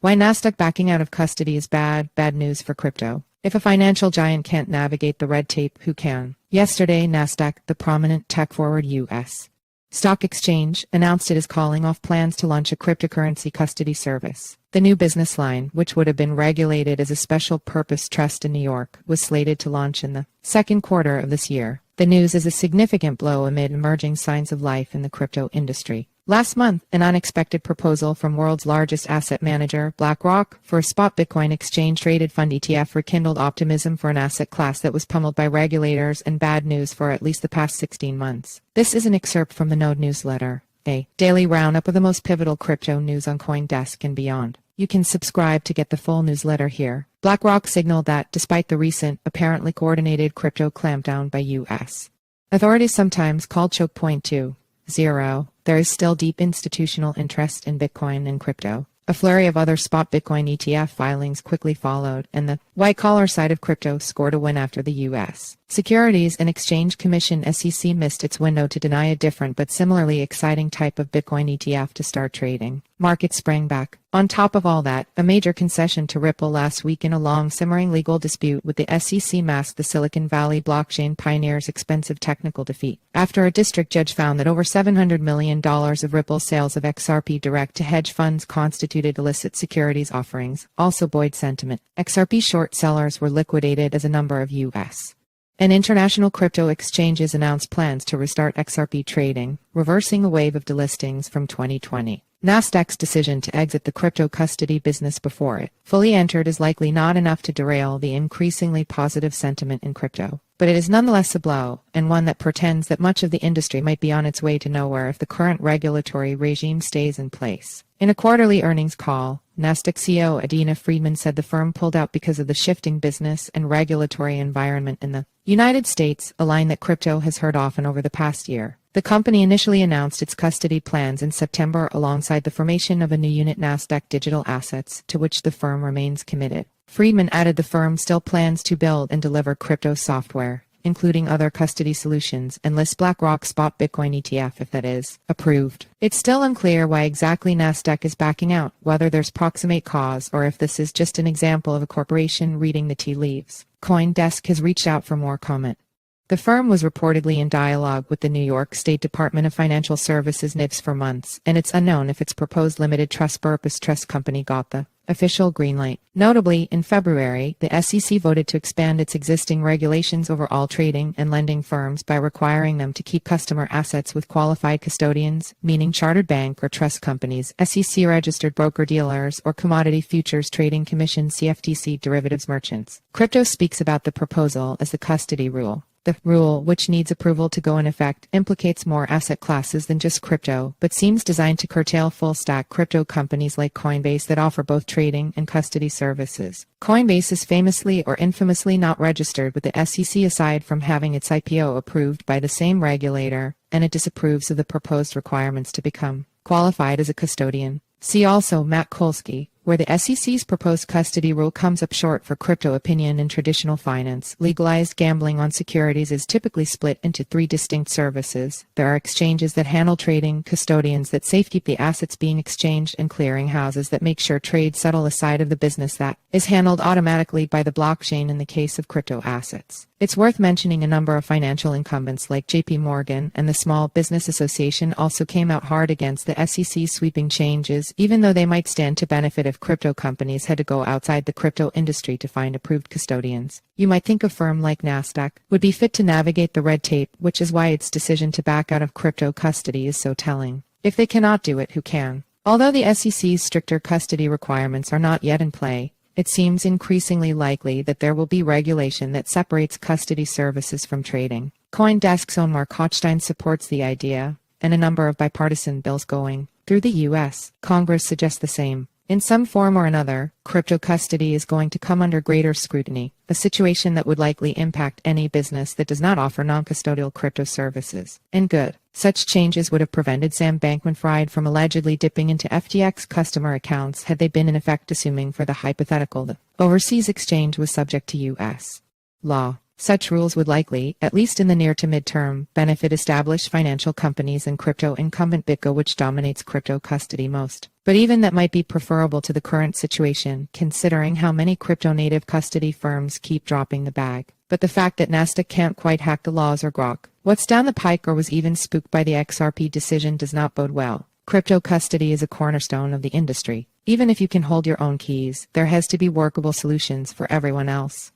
Why Nasdaq backing out of custody is bad news for crypto. If a financial giant can't navigate the red tape, who can? Yesterday, Nasdaq, the prominent tech-forward U.S. stock exchange, announced it is calling off plans to launch a cryptocurrency custody service. The new business line, which would have been regulated as a special purpose trust in New York, was slated to launch in the second quarter of this year. The news is a significant blow amid emerging signs of life in the crypto industry. Last month, an unexpected proposal from world's largest asset manager, BlackRock, for a spot Bitcoin exchange-traded fund ETF rekindled optimism for an asset class that was pummeled by regulators and bad news for at least the past 16 months. This is an excerpt from the Node newsletter, a daily roundup of the most pivotal crypto news on CoinDesk and beyond. You can subscribe to get the full newsletter here. BlackRock signaled that, despite the recent, apparently coordinated crypto clampdown by U.S. authorities, sometimes called Choke Point 2.0, there is still deep institutional interest in Bitcoin and crypto. A flurry of other spot Bitcoin ETF filings quickly followed, and the white-collar side of crypto scored a win after the U.S. Securities and Exchange Commission (SEC) missed its window to deny a different but similarly exciting type of Bitcoin ETF to start trading. Markets sprang back. On top of all that, a major concession to Ripple last week in a long-simmering legal dispute with the SEC masked the Silicon Valley blockchain pioneer's expensive technical defeat, after a district judge found that over $700 million of Ripple's sales of XRP direct to hedge funds constituted illicit securities offerings, also buoyed sentiment. XRP short sellers were liquidated as a number of U.S. and international crypto exchanges announced plans to restart XRP trading, reversing a wave of delistings from 2020. Nasdaq's decision to exit the crypto custody business before it fully entered is likely not enough to derail the increasingly positive sentiment in crypto. But it is nonetheless a blow, and one that portends that much of the industry might be on its way to nowhere if the current regulatory regime stays in place. In a quarterly earnings call, Nasdaq CEO Adena Friedman said the firm pulled out because of the shifting business and regulatory environment in the United States, a line that crypto has heard often over the past year. The company initially announced its custody plans in September alongside the formation of a new unit, Nasdaq Digital Assets, to which the firm remains committed. Friedman added the firm still plans to build and deliver crypto software, including other custody solutions, and list BlackRock spot Bitcoin ETF if that is approved. It's still unclear why exactly Nasdaq is backing out, whether there's proximate cause or if this is just an example of a corporation reading the tea leaves. CoinDesk has reached out for more comment. The firm was reportedly in dialogue with the New York State Department of Financial Services (NIFS) for months, and it's unknown if its proposed limited trust purpose trust company got the official green light. Notably, in February, the SEC voted to expand its existing regulations over all trading and lending firms by requiring them to keep customer assets with qualified custodians, meaning chartered bank or trust companies, SEC-registered broker-dealers, or Commodity Futures Trading Commission (CFTC) derivatives merchants. Crypto speaks about the proposal as the custody rule. The rule, which needs approval to go in effect, implicates more asset classes than just crypto, but seems designed to curtail full-stack crypto companies like Coinbase that offer both trading and custody services. Coinbase is famously or infamously not registered with the SEC aside from having its IPO approved by the same regulator, and it disapproves of the proposed requirements to become qualified as a custodian. See also Matt Kolsky, where the SEC's proposed custody rule comes up short for crypto opinion in traditional finance. Legalized gambling on securities is typically split into three distinct services. There are exchanges that handle trading, custodians that safekeep the assets being exchanged, and clearing houses that make sure trades settle a side of the business that is handled automatically by the blockchain in the case of crypto assets. It's worth mentioning a number of financial incumbents like JP Morgan and the Small Business Association also came out hard against the SEC's sweeping changes, even though they might stand to benefit if crypto companies had to go outside the crypto industry to find approved custodians. You might think a firm like Nasdaq would be fit to navigate the red tape, which is why its decision to back out of crypto custody is so telling. If they cannot do it, who can? Although the SEC's stricter custody requirements are not yet in play, it seems increasingly likely that there will be regulation that separates custody services from trading. CoinDesk's own Mark Hochstein supports the idea, and a number of bipartisan bills going through the U.S. Congress suggest the same. In some form or another, crypto custody is going to come under greater scrutiny, a situation that would likely impact any business that does not offer non-custodial crypto services. And good. Such changes would have prevented Sam Bankman-Fried from allegedly dipping into FTX customer accounts had they been in effect, assuming for the hypothetical the overseas exchange was subject to U.S. law. Such rules would likely, at least in the near to mid-term, benefit established financial companies and crypto incumbent BitGo, which dominates crypto custody most. But even that might be preferable to the current situation, considering how many crypto-native custody firms keep dropping the bag. But the fact that Nasdaq can't quite hack the laws or grok what's down the pike or was even spooked by the XRP decision does not bode well. Crypto custody is a cornerstone of the industry. Even if you can hold your own keys, there has to be workable solutions for everyone else.